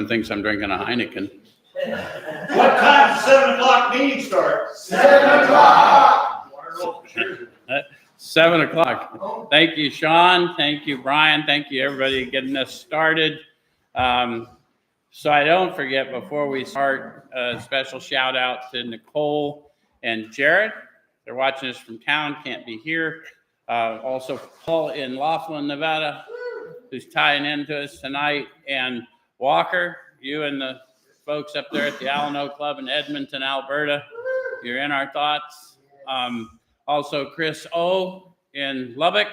thinks I'm drinking a Heineken. What time does 7 o'clock meeting start? 7 o'clock. 7 o'clock. Thank you, Sean. Thank you, Brian. Thank you, everybody, getting us started. So I don't forget, before we start, a special shout out to Nicole and Jared. They're watching us from town, can't be here. Also, Paul in Laughlin, Nevada, who's tying into us tonight. And Walker, you and the folks up there at the Alano Club in Edmonton, Alberta, you're in our thoughts. Also, Chris O in Lubbock.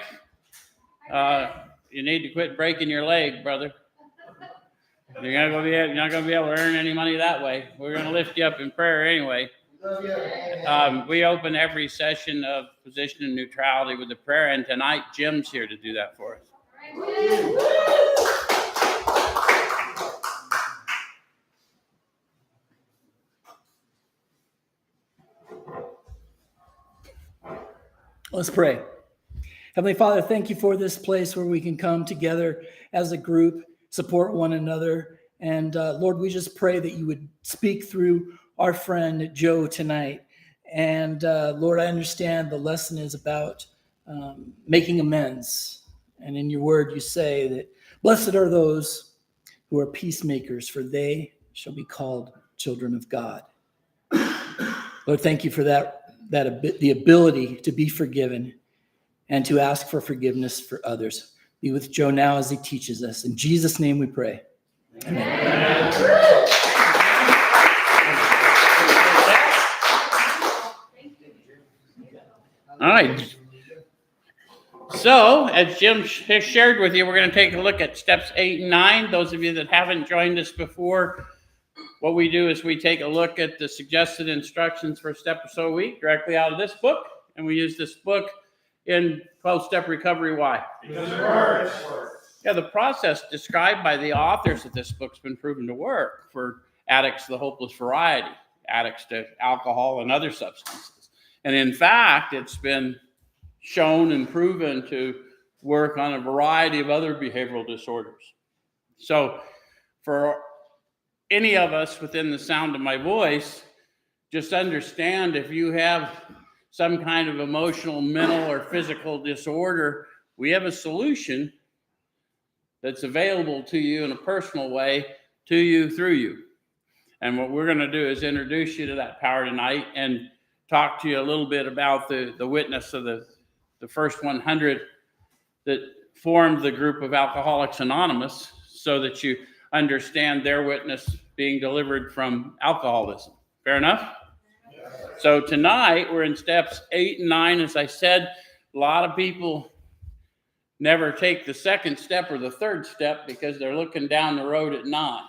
You need to quit breaking your leg, brother. You're not going to be able to earn any money that way. We're going to lift you up in prayer anyway. We open every session of Position and Neutrality with a prayer, and tonight Jim's here to do that for us. Let's pray. Heavenly Father, thank you for this place where we can come together as a group, support one another. And Lord, we just pray that you would speak through our friend Joe tonight. And Lord, I understand the lesson is about making amends. And in your word, you say that blessed are those who are peacemakers, for they shall be called children of God. Lord, thank you for the ability to be forgiven and to ask for forgiveness for others. Be with Joe now as he teaches us. In Jesus' name we pray. Amen. All right. So, as Jim has shared with you, we're going to take a look at steps 8 and 9. Those of you that haven't joined us before, what we do is we take a look at the suggested instructions for a step or so a week directly out of this book. And we use this book in 12-Step Recovery. Why? Because it works. Yeah, the process described by the authors of this book's been proven to work for addicts of the hopeless variety, addicts to alcohol and other substances. And in fact, it's been shown and proven to work on a variety of other behavioral disorders. So for any of us within the sound of my voice, just understand if you have some kind of emotional, mental, or physical disorder, we have a solution that's available to you in a personal way, to you, through you. And what we're going to do is introduce you to that power tonight and talk to you a little bit about the witness of the first 100 that formed the group of Alcoholics Anonymous, so that you understand their witness being delivered from alcoholism. Fair enough? Yeah. So tonight we're in steps 8 and 9. As I said, a lot of people never take the second step or the third step because they're looking down the road at 9.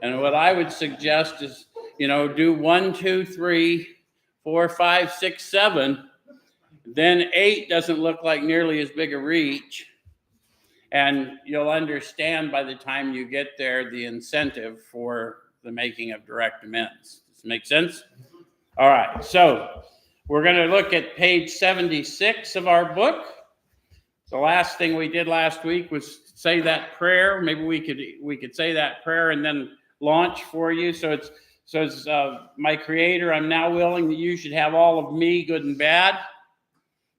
And what I would suggest is, do 1, 2, 3, 4, 5, 6, 7. Then 8 doesn't look like nearly as big a reach. And you'll understand by the time you get there the incentive for the making of direct amends. Does it make sense? All right. So we're going to look at page 76 of our book. The last thing we did last week was say that prayer. Maybe we could say that prayer and then launch for you. So it's my Creator, I'm now willing that you should have all of me, good and bad.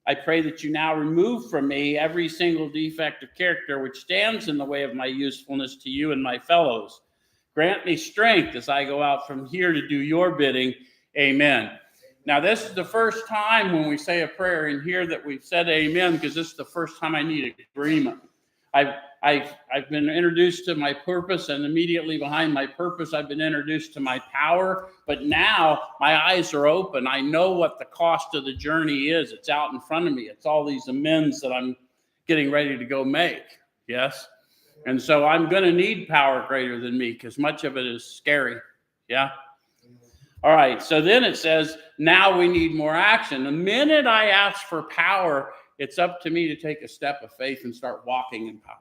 I pray that you now remove from me every single defect of character which stands in the way of my usefulness to you and my fellows. Grant me strength as I go out from here to do your bidding. Amen. Now, this is the first time when we say a prayer in here that we've said amen, because this is the first time I need agreement. I've been introduced to my purpose, and immediately behind my purpose, I've been introduced to my power. But now my eyes are open. I know what the cost of the journey is. It's out in front of me. It's all these amends that I'm getting ready to go make. Yes? And so I'm going to need power greater than me, because much of it is scary. Yeah? All right. So then it says, now we need more action. The minute I ask for power, it's up to me to take a step of faith and start walking in power.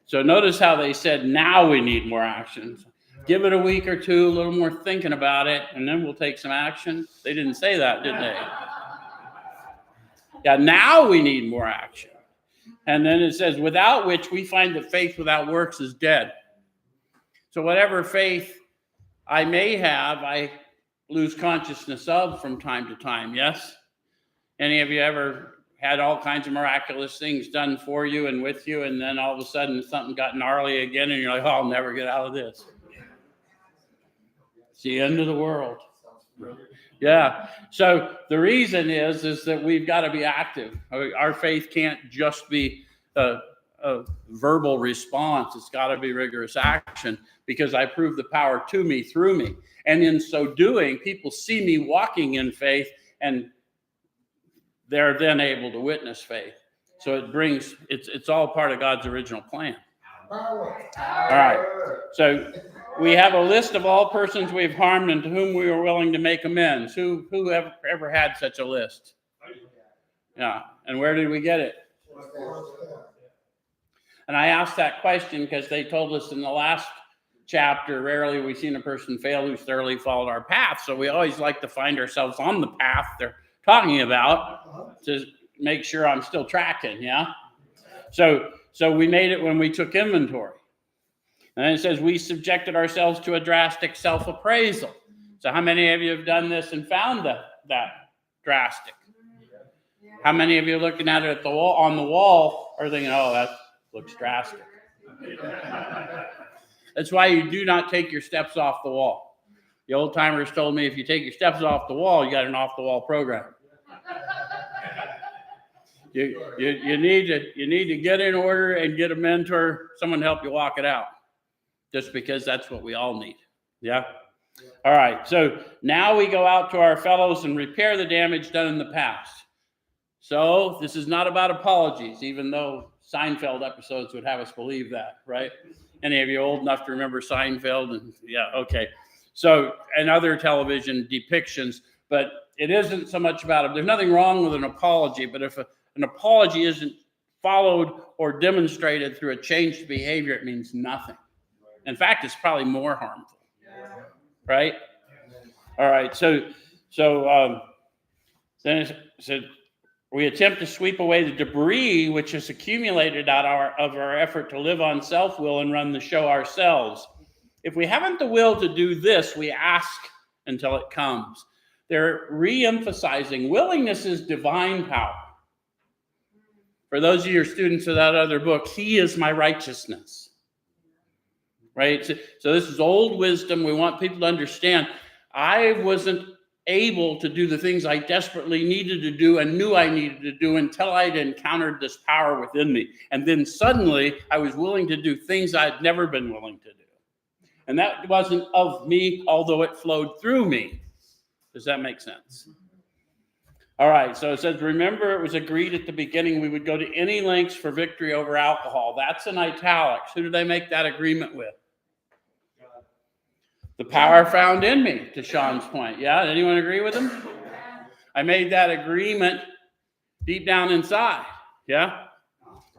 So notice how they said, now we need more action. Give it a week or two, a little more thinking about it, and then we'll take some action. They didn't say that, did they? Yeah, now we need more action. And then it says, without which we find that faith without works is dead. So whatever faith I may have, I lose consciousness of from time to time, yes? Any of you ever had all kinds of miraculous things done for you and with you, and then all of a sudden something got gnarly again, and you're like, oh, I'll never get out of this. It's the end of the world. Yeah. So the reason is that we've got to be active. Our faith can't just be a verbal response. It's got to be rigorous action, because I prove the power to me through me. And in so doing, people see me walking in faith, and they're then able to witness faith. So it's all part of God's original plan. All right. So we have a list of all persons we've harmed and to whom we are willing to make amends. Who ever had such a list? Yeah. And where did we get it? And I asked that question because they told us in the last chapter, rarely we've seen a person fail who's thoroughly followed our path. So we always like to find ourselves on the path they're talking about to make sure I'm still tracking. Yeah. So we made it when we took inventory. And it says we subjected ourselves to a drastic self-appraisal. So how many of you have done this and found that drastic? How many of you are looking at it at the wall, on the wall, are thinking, oh, that looks drastic? That's why you do not take your steps off the wall. The old timers told me if you take your steps off the wall, you got an off-the-wall program. You need to get in order and get a mentor, someone to help you walk it out. Just because that's what we all need. Yeah? All right. So now we go out to our fellows and repair the damage done in the past. So this is not about apologies, even though Seinfeld episodes would have us believe that, right? Any of you old enough to remember Seinfeld? And yeah, okay. So, and other television depictions, but it isn't so much about it. There's nothing wrong with an apology, but if an apology isn't followed or demonstrated through a changed behavior, it means nothing. In fact, it's probably more harmful, right? All right, so then it said, we attempt to sweep away the debris which has accumulated out of our effort to live on self-will and run the show ourselves. If we haven't the will to do this, we ask until it comes. They're re-emphasizing willingness is divine power. For those of your students of that other book, he is my righteousness. Right? So this is old wisdom. We want people to understand I wasn't able to do the things I desperately needed to do and knew I needed to do until I'd encountered this power within me. And then suddenly I was willing to do things I'd never been willing to do. And that wasn't of me, although it flowed through me. Does that make sense? All right, so it says, remember it was agreed at the beginning we would go to any lengths for victory over alcohol. That's in italics. Who did they make that agreement with? The power found in me, to Sean's point. Yeah, anyone agree with him? I made that agreement deep down inside. Yeah?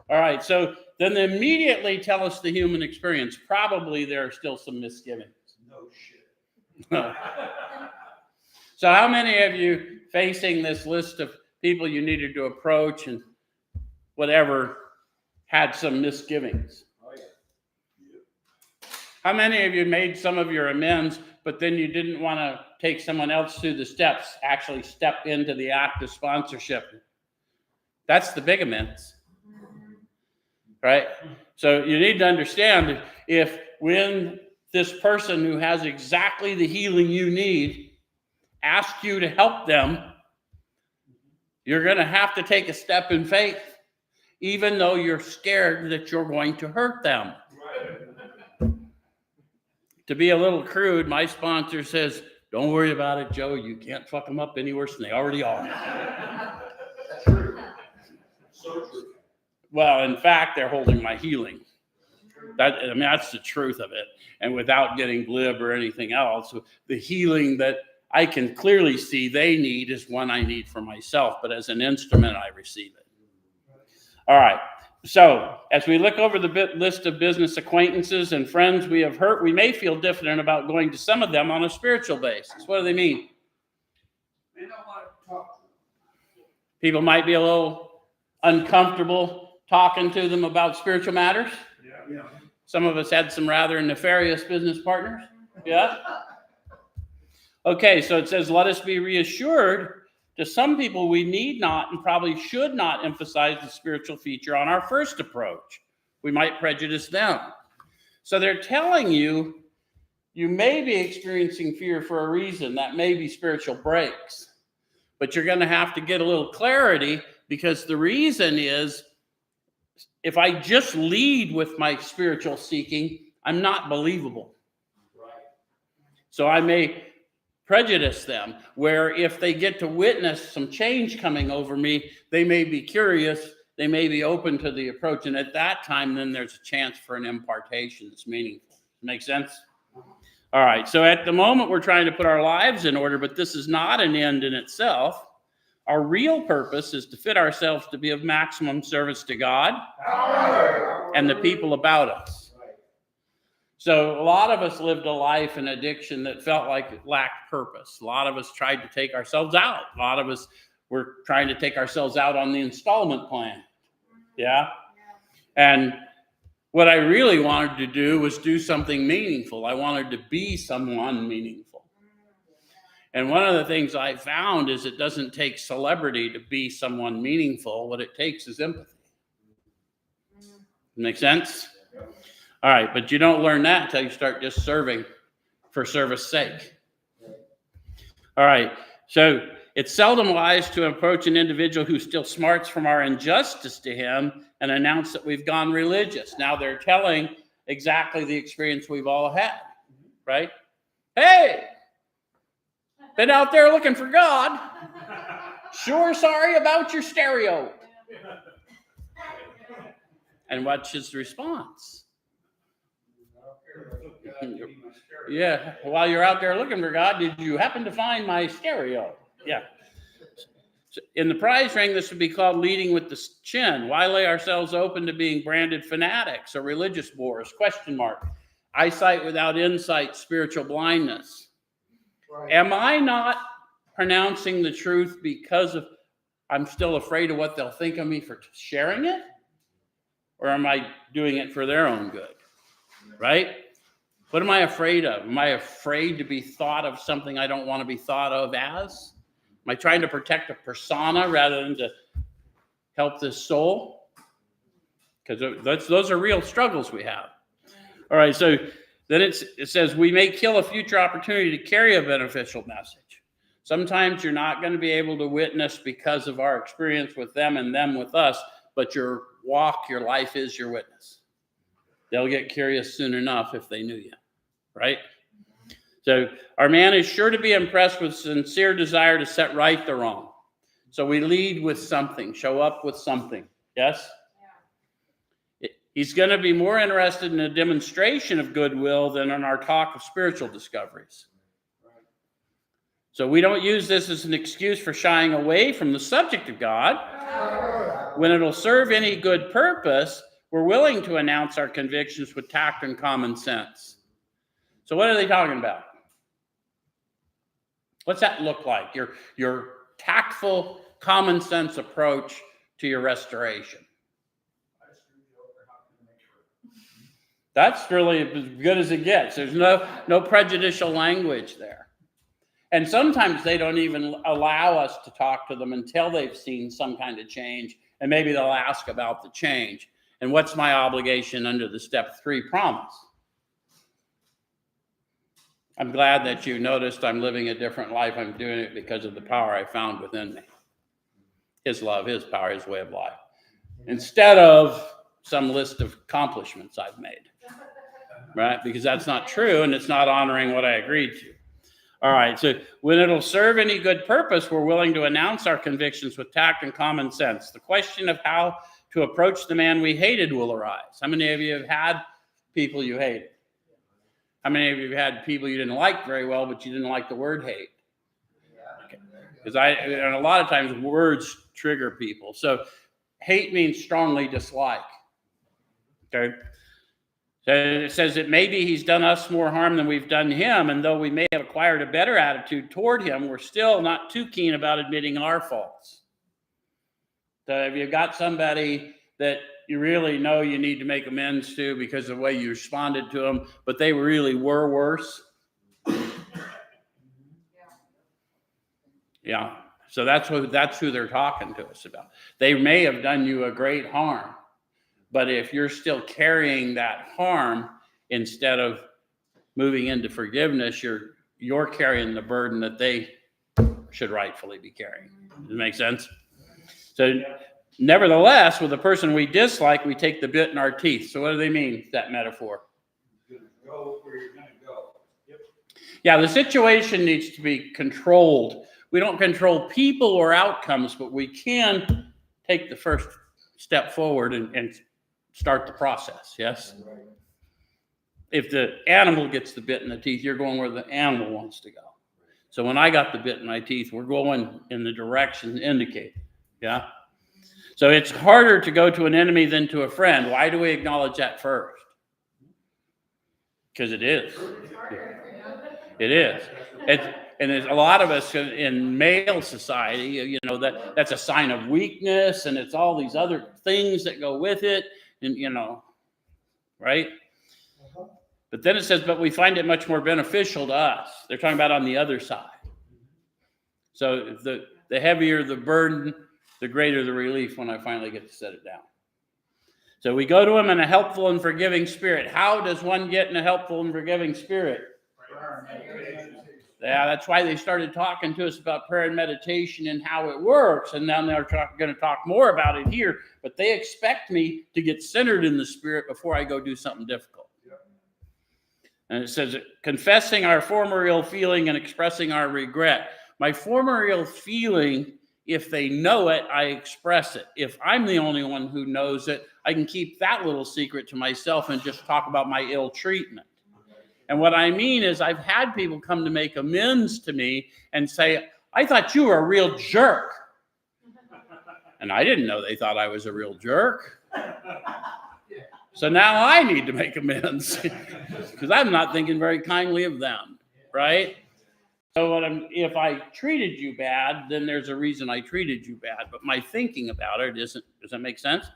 All right, so then they immediately tell us the human experience. Probably there are still some misgivings. No shit. So how many of you facing this list of people you needed to approach and whatever had some misgivings? Oh, yeah. How many of you made some of your amends, but then you didn't want to take someone else through the steps, actually step into the act of sponsorship? That's the big amends, right? So you need to understand if when this person who has exactly the healing you need asks you to help them, you're going to have to take a step in faith, even though you're scared that you're going to hurt them. To be a little crude, my sponsor says, don't worry about it, Joe. You can't fuck them up any worse than they already are. That's true. So true. Well, in fact, they're holding my healing. That's the truth of it. And without getting glib or anything else, the healing that I can clearly see they need is one I need for myself. But as an instrument, I receive it. All right. So as we look over the list of business acquaintances and friends we have hurt, we may feel diffident about going to some of them on a spiritual basis. What do they mean? They don't want to talk. People might be a little uncomfortable talking to them about spiritual matters? Yeah. Some of us had some rather nefarious business partners. Yeah? Okay, so it says, let us be reassured. To some people, we need not and probably should not emphasize the spiritual feature on our first approach. We might prejudice them. So they're telling you, you may be experiencing fear for a reason. That may be spiritual breaks. But you're going to have to get a little clarity, because the reason is, if I just lead with my spiritual seeking, I'm not believable. Right. So I may prejudice them, where if they get to witness some change coming over me, they may be curious, they may be open to the approach, and at that time, then there's a chance for an impartation that's meaningful. Make sense? All right, so at the moment, we're trying to put our lives in order, but this is not an end in itself. Our real purpose is to fit ourselves to be of maximum service to God and the people about us. So a lot of us lived a life in addiction that felt like it lacked purpose. A lot of us tried to take ourselves out. A lot of us were trying to take ourselves out on the installment plan. Yeah? And what I really wanted to do was do something meaningful. I wanted to be someone meaningful. And one of the things I found is it doesn't take celebrity to be someone meaningful. What it takes is empathy. Make sense? All right, but you don't learn that until you start just serving for service sake. All right, so it's seldom wise to approach an individual who still smarts from our injustice to him and announce that we've gone religious. Now they're telling exactly the experience we've all had, right? Hey, been out there looking for God. Sure sorry about your stereo. And what's his response? Yeah, while you're out there looking for God, did you happen to find my stereo? Yeah. In the prize ring, this would be called leading with the chin. Why lay ourselves open to being branded fanatics or religious bores? Question mark. Eyesight without insight, spiritual blindness. Right. Am I not pronouncing the truth because of I'm still afraid of what they'll think of me for sharing it? Or am I doing it for their own good? Right? What am I afraid of? Am I afraid to be thought of something I don't want to be thought of as? Am I trying to protect a persona rather than to help this soul? Because those are real struggles we have. All right, so then it says we may kill a future opportunity to carry a beneficial message. Sometimes you're not going to be able to witness because of our experience with them and them with us, but your walk, your life is your witness. They'll get curious soon enough if they knew you, right? So our man is sure to be impressed with sincere desire to set right the wrong. So we lead with something, show up with something, yes? Yeah. He's going to be more interested in a demonstration of goodwill than in our talk of spiritual discoveries. So we don't use this as an excuse for shying away from the subject of God. When it'll serve any good purpose, we're willing to announce our convictions with tact and common sense. So what are they talking about? What's that look like? Your tactful, common sense approach to your restoration. That's really as good as it gets. There's no prejudicial language there. And sometimes they don't even allow us to talk to them until they've seen some kind of change, and maybe they'll ask about the change. And what's my obligation under the step 3 promise? I'm glad that you noticed I'm living a different life. I'm doing it because of the power I found within me. His love, his power, his way of life. Instead of some list of accomplishments I've made. Right? Because that's not true, and it's not honoring what I agreed to. All right, so when it'll serve any good purpose, we're willing to announce our convictions with tact and common sense. The question of how to approach the man we hated will arise. How many of you have had people you hated? How many of you have had people you didn't like very well, but you didn't like the word hate? Because and a lot of times words trigger people. So hate means strongly dislike. Okay? So it says that maybe he's done us more harm than we've done him, and though we may have acquired a better attitude toward him, we're still not too keen about admitting our faults. So if you've got somebody that you really know you need to make amends to because of the way you responded to them, but they really were worse. Yeah. So that's who they're talking to us about. They may have done you a great harm, but if you're still carrying that harm instead of moving into forgiveness, you're carrying the burden that they should rightfully be carrying. Does it make sense? So nevertheless, with a person we dislike, we take the bit in our teeth. So what do they mean, that metaphor? Go where you're gonna go. Yeah, the situation needs to be controlled. We don't control people or outcomes, but we can take the first step forward and start the process, yes? If the animal gets the bit in the teeth, you're going where the animal wants to go. So when I got the bit in my teeth, we're going in the direction indicated, yeah? So it's harder to go to an enemy than to a friend. Why do we acknowledge that first? Because it is. It is. And there's a lot of us in male society, that's a sign of weakness, and it's all these other things that go with it, and right? But then it says, but we find it much more beneficial to us. They're talking about on the other side. So the heavier the burden, the greater the relief when I finally get to set it down. So we go to him in a helpful and forgiving spirit. How does one get in a helpful and forgiving spirit? Yeah, that's why they started talking to us about prayer and meditation and how it works. And now they're going to talk more about it here. But they expect me to get centered in the spirit before I go do something difficult. And it says, confessing our former ill feeling and expressing our regret. My former ill feeling, if they know it, I express it. If I'm the only one who knows it, I can keep that little secret to myself and just talk about my ill treatment. And what I mean is I've had people come to make amends to me and say, I thought you were a real jerk. And I didn't know they thought I was a real jerk. So now I need to make amends because I'm not thinking very kindly of them, right? So if I treated you bad, then there's a reason I treated you bad. But my thinking about it does that make sense?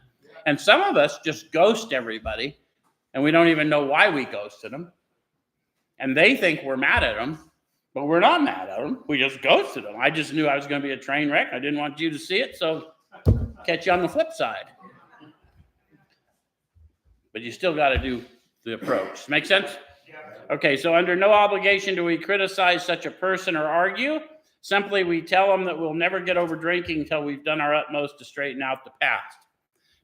And some of us just ghost everybody, and we don't even know why we ghosted them. And they think we're mad at them, but we're not mad at them. We just ghosted them. I just knew I was going to be a train wreck. I didn't want you to see it, so catch you on the flip side. But you still got to do the approach. Make sense? Okay, so under no obligation do we criticize such a person or argue. Simply, we tell them that we'll never get over drinking until we've done our utmost to straighten out the past.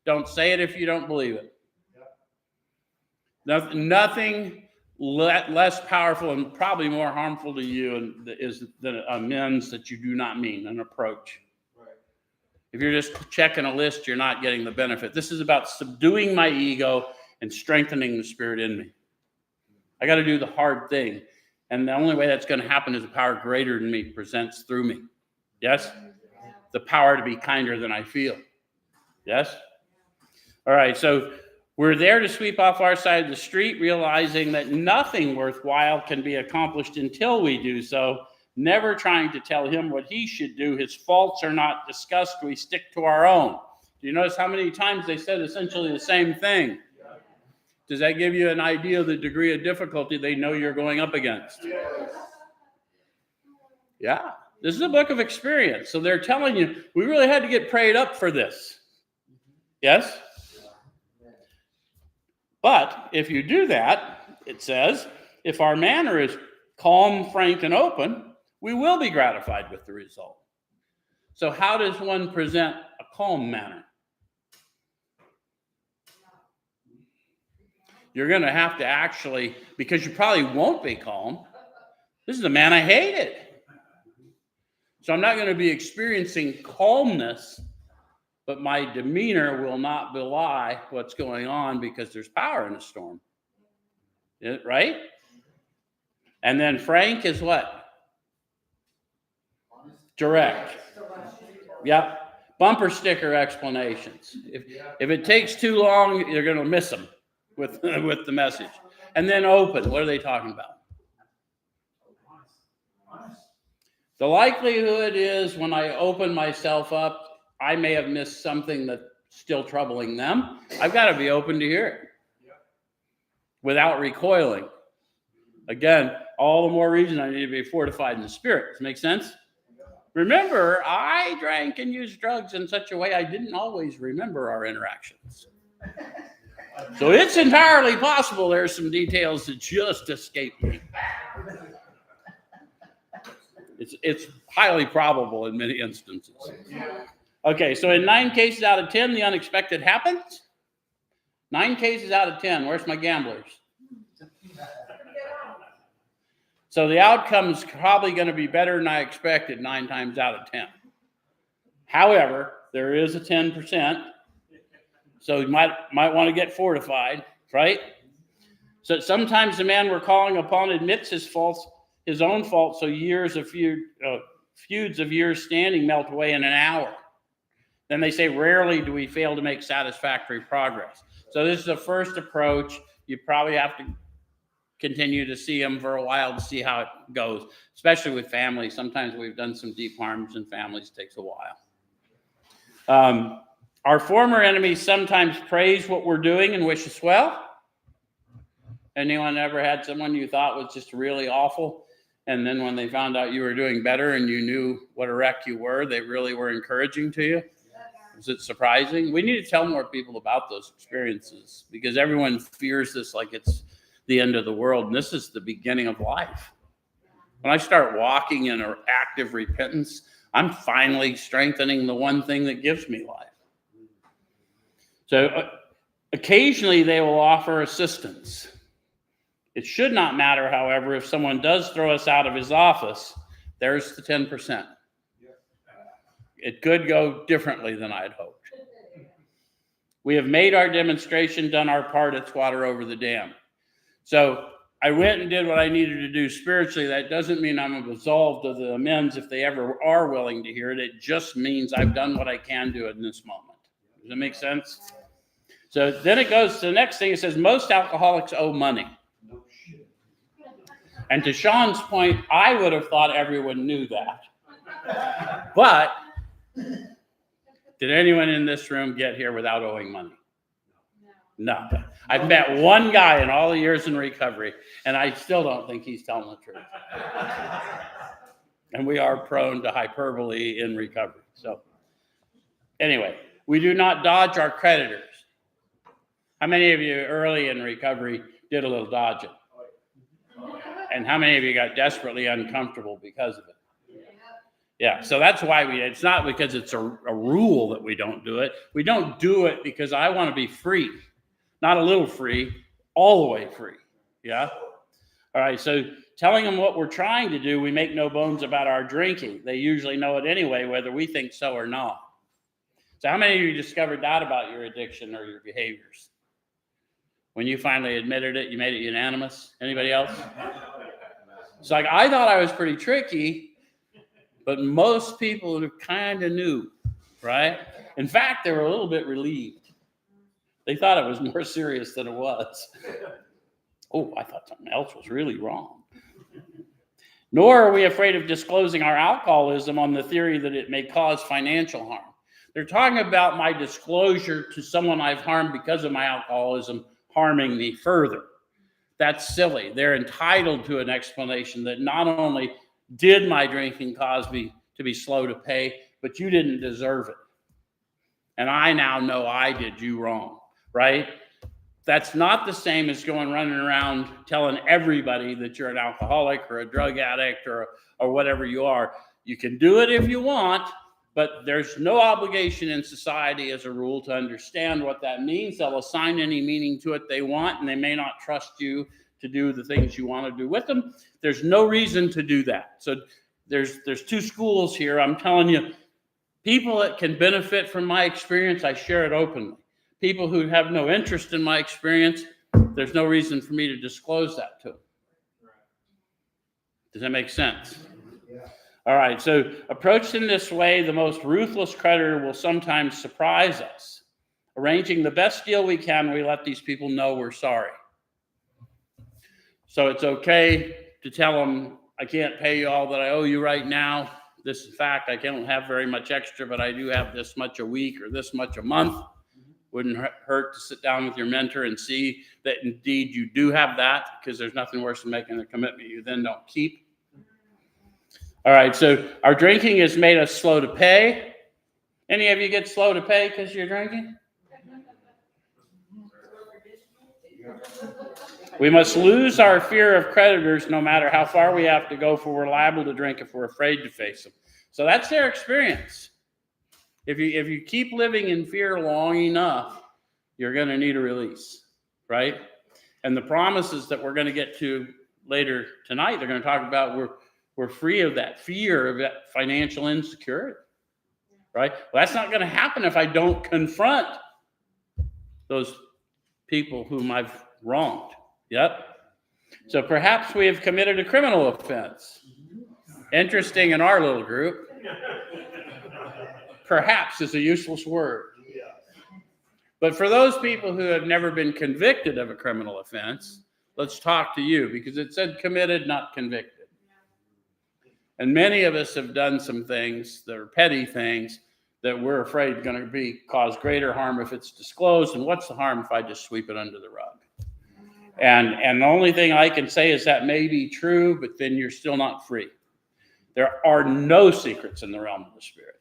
Don't say it if you don't believe it. Nothing less powerful and probably more harmful to you is the amends that you do not mean, an approach. If you're just checking a list, you're not getting the benefit. This is about subduing my ego and strengthening the spirit in me. I got to do the hard thing. And the only way that's going to happen is a power greater than me presents through me. Yes? The power to be kinder than I feel. Yes? All right, so we're there to sweep off our side of the street, realizing that nothing worthwhile can be accomplished until we do so, never trying to tell him what he should do. His faults are not discussed. We stick to our own. Do you notice how many times they said essentially the same thing? Does that give you an idea of the degree of difficulty they know you're going up against? Yeah. This is a book of experience. So they're telling you, we really had to get prayed up for this. Yes? But if you do that, it says, if our manner is calm, frank, and open, we will be gratified with the result. So how does one present a calm manner? You're going to have to actually, because you probably won't be calm. This is a man I hated. So I'm not going to be experiencing calmness, but my demeanor will not belie what's going on because there's power in a storm. Right? And then frank is what? Direct. Yep. Bumper sticker explanations. If it takes too long, you're going to miss them with the message. And then open. What are they talking about? The likelihood is when I open myself up, I may have missed something that still troubling them, I've got to be open to hear it without recoiling. Again, all the more reason I need to be fortified in the spirit. Does that make sense? Remember, I drank and used drugs in such a way I didn't always remember our interactions. So it's entirely possible there's some details that just escaped me. It's highly probable in many instances. Okay, so in 9 cases out of 10, the unexpected happens. 9 cases out of 10. Where's my gamblers? So the outcome's probably going to be better than I expected 9 times out of 10. However, there is a 10%. So you might want to get fortified, right? So sometimes the man we're calling upon admits his faults, his own fault, so feuds of years standing melt away in an hour. Then they say, rarely do we fail to make satisfactory progress. So this is the first approach. You probably have to continue to see them for a while to see how it goes, especially with families. Sometimes we've done some deep harms in families. It takes a while. Our former enemies sometimes praise what we're doing and wish us well. Anyone ever had someone you thought was just really awful, and then when they found out you were doing better and you knew what a wreck you were, they really were encouraging to you? Was it surprising? We need to tell more people about those experiences because everyone fears this like it's the end of the world, and this is the beginning of life. When I start walking in an active repentance, I'm finally strengthening the one thing that gives me life. So occasionally they will offer assistance. It should not matter, however, if someone does throw us out of his office, there's the 10%. It could go differently than I'd hoped. We have made our demonstration, done our part, it's water over the dam. So I went and did what I needed to do spiritually. That doesn't mean I'm absolved of the amends if they ever are willing to hear it. It just means I've done what I can do in this moment. Does that make sense? So then it goes to the next thing. It says most alcoholics owe money. And to Sean's point, I would have thought everyone knew that. But did anyone in this room get here without owing money? No. I've met one guy in all the years in recovery, and I still don't think he's telling the truth. And we are prone to hyperbole in recovery. So anyway, we do not dodge our creditors. How many of you early in recovery did a little dodging? And how many of you got desperately uncomfortable because of it? Yeah, so that's why it's not because it's a rule that we don't do it. We don't do it because I want to be free. Not a little free, all the way free. Yeah? All right, so telling them what we're trying to do, we make no bones about our drinking. They usually know it anyway, whether we think so or not. So how many of you discovered that about your addiction or your behaviors? When you finally admitted it, you made it unanimous? Anybody else? It's like, I thought I was pretty tricky, but most people kind of knew, right? In fact, they were a little bit relieved. They thought it was more serious than it was. Oh, I thought something else was really wrong. Nor are we afraid of disclosing our alcoholism on the theory that it may cause financial harm. They're talking about my disclosure to someone I've harmed because of my alcoholism harming me further. That's silly. They're entitled to an explanation that not only did my drinking cause me to be slow to pay, but you didn't deserve it. And I now know I did you wrong, right? That's not the same as running around telling everybody that you're an alcoholic or a drug addict or whatever you are. You can do it if you want, but there's no obligation in society as a rule to understand what that means. They'll assign any meaning to it they want, and they may not trust you to do the things you want to do with them. There's no reason to do that. So there's two schools here. I'm telling you, people that can benefit from my experience, I share it openly. People who have no interest in my experience, there's no reason for me to disclose that to them. Does that make sense? Yeah. All right, so approached in this way, the most ruthless creditor will sometimes surprise us. Arranging the best deal we can, we let these people know we're sorry. So it's okay to tell them, I can't pay you all that I owe you right now. In fact, I don't have very much extra, but I do have this much a week or this much a month. Wouldn't hurt to sit down with your mentor and see that indeed you do have that, because there's nothing worse than making a commitment you then don't keep. All right, so our drinking has made us slow to pay. Any of you get slow to pay because you're drinking? We must lose our fear of creditors no matter how far we have to go, for we're liable to drink if we're afraid to face them. So that's their experience. If you keep living in fear long enough, you're going to need a release, right? And the promises that we're going to get to later tonight, they're going to talk about we're free of that fear of that financial insecurity, right? Well, that's not going to happen if I don't confront those people whom I've wronged. Yep. So perhaps we have committed a criminal offense. Interesting in our little group. Perhaps is a useless word. But for those people who have never been convicted of a criminal offense, let's talk to you, because it said committed, not convicted. And many of us have done some things that are petty things that we're afraid are going to cause greater harm if it's disclosed. And what's the harm if I just sweep it under the rug? And the only thing I can say is that may be true, but then you're still not free. There are no secrets in the realm of the spirit.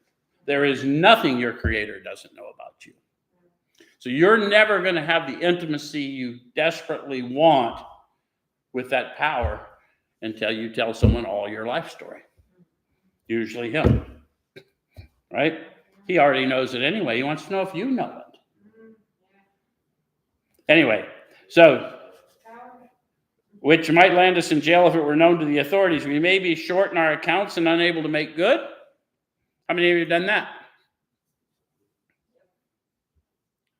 There is nothing your creator doesn't know about you. So you're never going to have the intimacy you desperately want with that power until you tell someone all your life story. Usually him, right? He already knows it anyway. He wants to know if you know it. Anyway, so, which might land us in jail if it were known to the authorities. We may be short in our accounts and unable to make good. How many of you have done that?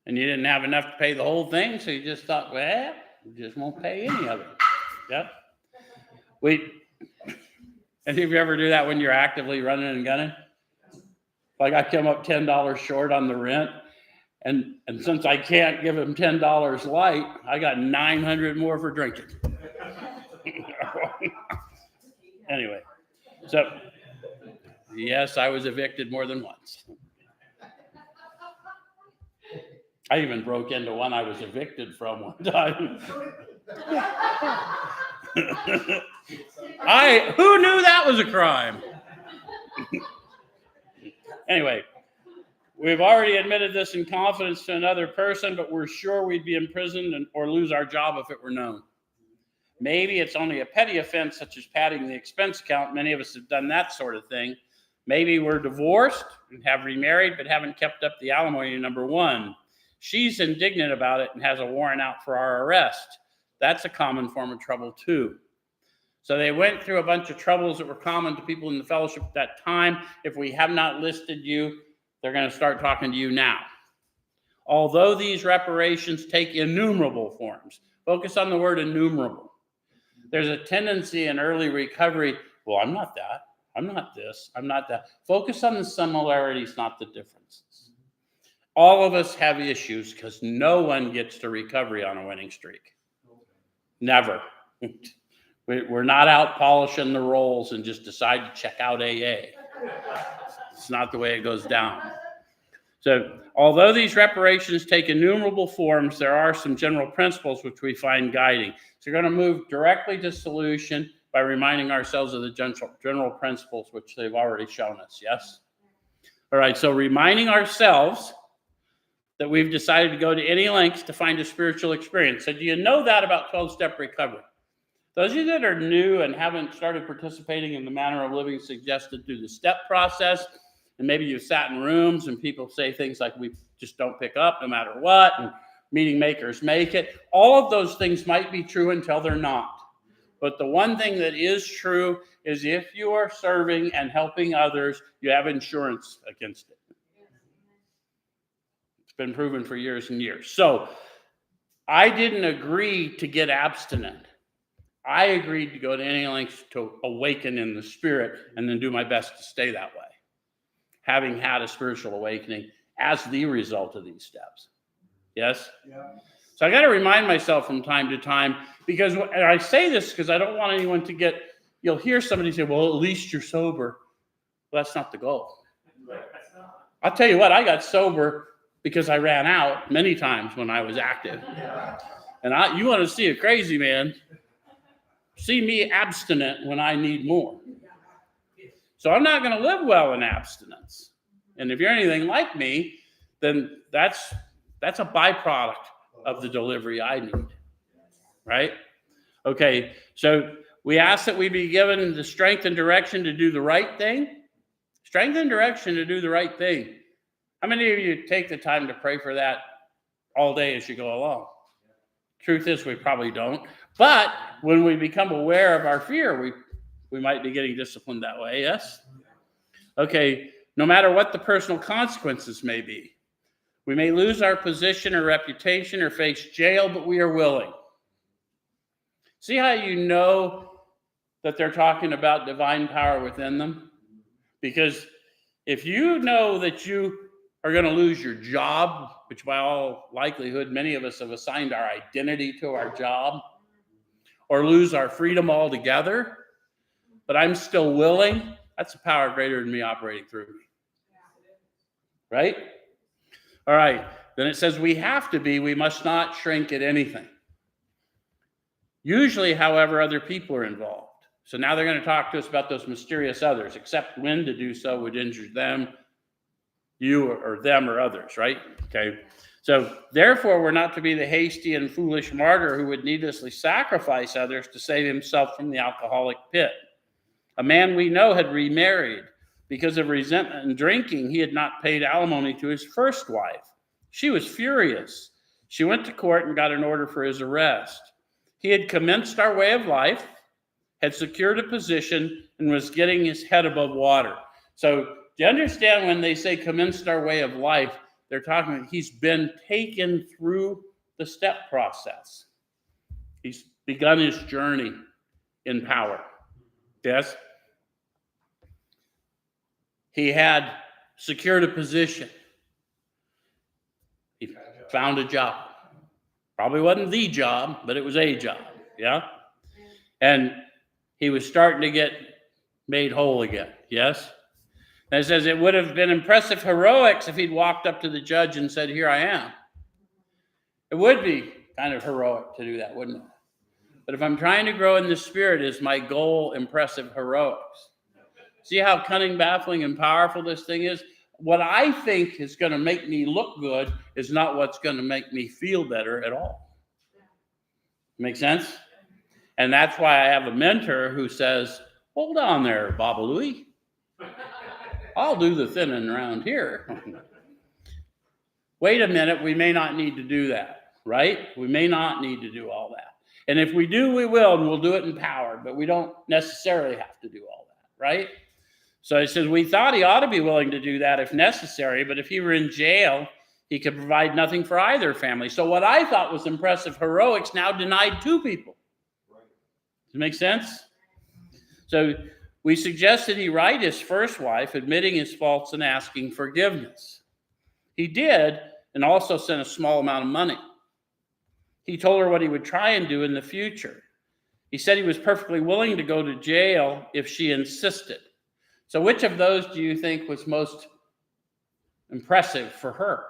And you didn't have enough to pay the whole thing, so you just thought, well, we just won't pay any of it. Yep. Any of you ever do that when you're actively running and gunning? Like I come up $10 short on the rent, and since I can't give him $10 light, I got $900 more for drinking. Anyway, so yes, I was evicted more than once. I even broke into one I was evicted from one time. Who knew that was a crime? Anyway, we've already admitted this in confidence to another person, but we're sure we'd be imprisoned or lose our job if it were known. Maybe it's only a petty offense, such as padding the expense account. Many of us have done that sort of thing. Maybe we're divorced and have remarried, but haven't kept up the alimony, number one. She's indignant about it and has a warrant out for our arrest. That's a common form of trouble too. So they went through a bunch of troubles that were common to people in the fellowship at that time. If we have not listed you, they're going to start talking to you now. Although these reparations take innumerable forms, focus on the word innumerable. There's a tendency in early recovery, well, I'm not that, I'm not this, I'm not that. Focus on the similarities, not the differences. All of us have issues because no one gets to recovery on a winning streak. Never. We're not out polishing the rolls and just decide to check out AA. It's not the way it goes down. So, although these reparations take innumerable forms, there are some general principles which we find guiding. So, we're going to move directly to solution by reminding ourselves of the general principles which they've already shown us, yes? All right, so reminding ourselves that we've decided to go to any lengths to find a spiritual experience. So do you know that about 12-step recovery? Those of you that are new and haven't started participating in the manner of living suggested through the step process, and maybe you've sat in rooms and people say things like, we just don't pick up no matter what, and meeting makers make it. All of those things might be true until they're not. But the one thing that is true is if you are serving and helping others, you have insurance against it. Been proven for years and years. So I didn't agree to get abstinent. I agreed to go to any lengths to awaken in the spirit and then do my best to stay that way, having had a spiritual awakening as the result of these steps. Yes? Yeah. So I got to remind myself from time to time, because and I say this because I don't want anyone to get, you'll hear somebody say, well, at least you're sober. Well, that's not the goal. I'll tell you what, I got sober because I ran out many times when I was active. And you want to see a crazy man, see me abstinent when I need more. So I'm not going to live well in abstinence. And if you're anything like me, then that's a byproduct of the delivery I need, right? Okay, so we ask that we be given the strength and direction to do the right thing. Strength and direction to do the right thing. How many of you take the time to pray for that all day as you go along? Truth is, we probably don't. But when we become aware of our fear, we might be getting disciplined that way, yes? Okay, no matter what the personal consequences may be. We may lose our position or reputation or face jail, but we are willing. See how you know that they're talking about divine power within them? Because if you know that you are going to lose your job, which by all likelihood, many of us have assigned our identity to our job, or lose our freedom altogether, but I'm still willing, that's a power greater than me operating through me. Right? All right. Then it says we must not shrink at anything. Usually, however, other people are involved. So now they're going to talk to us about those mysterious others, except when to do so would injure them, you or them or others, right? Okay. So therefore, we're not to be the hasty and foolish martyr who would needlessly sacrifice others to save himself from the alcoholic pit. A man we know had remarried. Because of resentment and drinking, he had not paid alimony to his first wife. She was furious. She went to court and got an order for his arrest. He had commenced our way of life, had secured a position, and was getting his head above water. So do you understand when they say commenced our way of life, they're talking about he's been taken through the step process. He's begun his journey in power. Yes? He had secured a position. He found a job. Probably wasn't the job, but it was a job. Yeah? And he was starting to get made whole again. Yes? And it says it would have been impressive heroics if he'd walked up to the judge and said, "Here I am." It would be kind of heroic to do that, wouldn't it? But if I'm trying to grow in the Spirit, is my goal impressive heroics? See how cunning, baffling, and powerful this thing is? What I think is going to make me look good is not what's going to make me feel better at all. Make sense? And that's why I have a mentor who says, "Hold on there, Baba Louie. I'll do the thinning around here." Wait a minute, we may not need to do that, right? We may not need to do all that. And if we do, we will, and we'll do it empowered, but we don't necessarily have to do all that, right? So it says, we thought he ought to be willing to do that if necessary, but if he were in jail, he could provide nothing for either family. So what I thought was impressive heroics now denied two people. Does it make sense? So we suggested he write his first wife, admitting his faults and asking forgiveness. He did, and also sent a small amount of money. He told her what he would try and do in the future. He said he was perfectly willing to go to jail if she insisted. So which of those do you think was most impressive for her?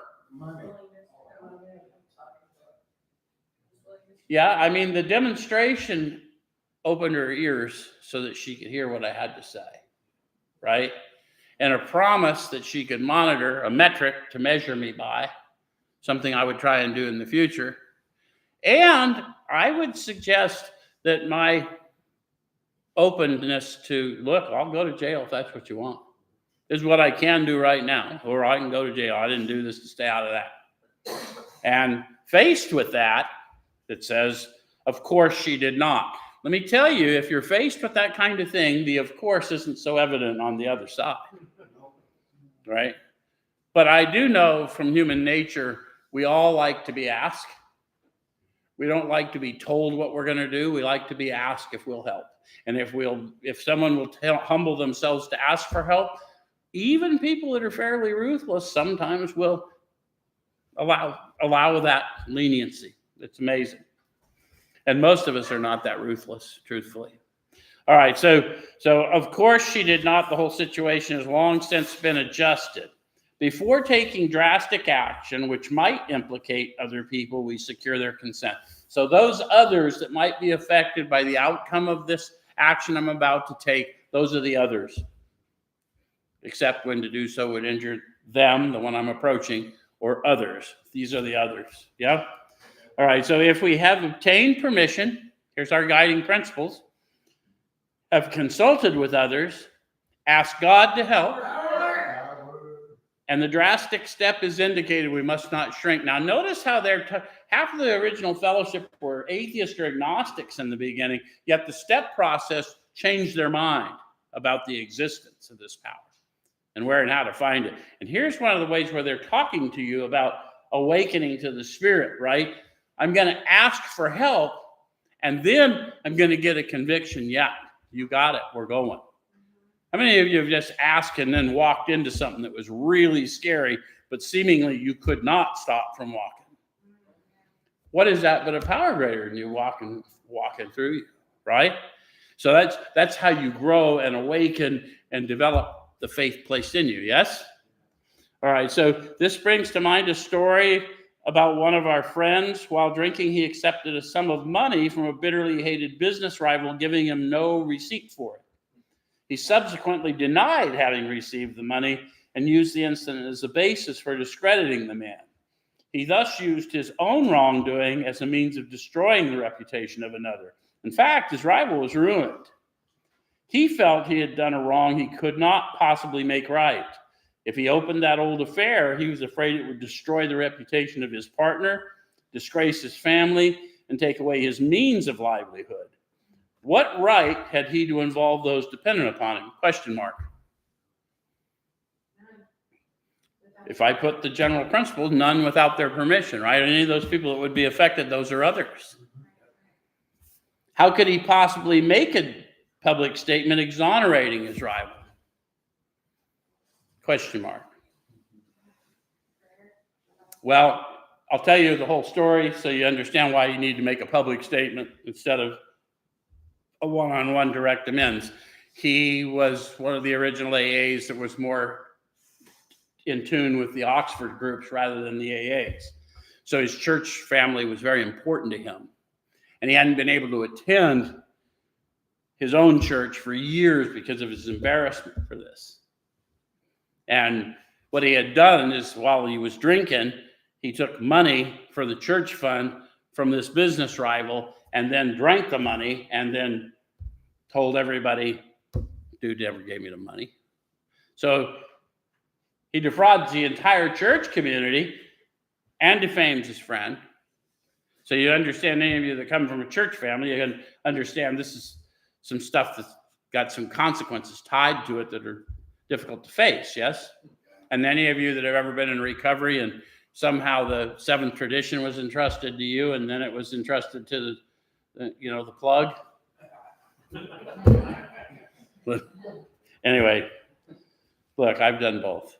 Yeah, I mean, the demonstration opened her ears so that she could hear what I had to say, right? And a promise that she could monitor, a metric to measure me by, something I would try and do in the future. And I would suggest that my openness to, look, I'll go to jail if that's what you want, is what I can do right now, or I can go to jail. I didn't do this to stay out of that. And faced with that, it says, of course she did not. Let me tell you, if you're faced with that kind of thing, the of course isn't so evident on the other side, right? But I do know from human nature, we all like to be asked. We don't like to be told what we're going to do. We like to be asked if we'll help. And if someone will humble themselves to ask for help, even people that are fairly ruthless sometimes will allow that leniency. It's amazing. And most of us are not that ruthless, truthfully. All right, so of course she did not. The whole situation has long since been adjusted. Before taking drastic action, which might implicate other people, we secure their consent. So those others that might be affected by the outcome of this action I'm about to take, those are the others. Except when to do so would injure them, the one I'm approaching, or others. These are the others. Yeah? All right, so if we have obtained permission, here's our guiding principles, have consulted with others, asked God to help, and the drastic step is indicated, we must not shrink. Now, notice how half of the original fellowship were atheists or agnostics in the beginning, yet the step process changed their mind about the existence of this power and where and how to find it. And here's one of the ways where they're talking to you about awakening to the Spirit, right? I'm going to ask for help, and then I'm going to get a conviction. Yeah, you got it. We're going. How many of you have just asked and then walked into something that was really scary, but seemingly you could not stop from walking? What is that but a power greater than you walking through you, right? So that's how you grow and awaken and develop the faith placed in you, yes? All right, so this brings to mind a story about one of our friends. While drinking, he accepted a sum of money from a bitterly hated business rival, giving him no receipt for it. He subsequently denied having received the money and used the incident as a basis for discrediting the man. He thus used his own wrongdoing as a means of destroying the reputation of another. In fact, his rival was ruined. He felt he had done a wrong he could not possibly make right. If he opened that old affair, he was afraid it would destroy the reputation of his partner, disgrace his family, and take away his means of livelihood. What right had he to involve those dependent upon him? Question mark. If I put the general principle, none without their permission, right? Any of those people that would be affected, those are others. How could he possibly make a public statement exonerating his rival? Question mark. Well, I'll tell you the whole story so you understand why you need to make a public statement instead of a one-on-one direct amends. He was one of the original AAs that was more in tune with the Oxford groups rather than the AAs. So his church family was very important to him. And he hadn't been able to attend his own church for years because of his embarrassment for this. And what he had done is while he was drinking, he took money for the church fund from this business rival and then drank the money and then told everybody, dude never gave me the money. So he defrauds the entire church community and defames his friend. So you understand, any of you that come from a church family, you can understand this is some stuff that's got some consequences tied to it that are difficult to face, yes? And any of you that have ever been in recovery and somehow the seventh tradition was entrusted to you and then it was entrusted to the plug. But anyway, look, I've done both.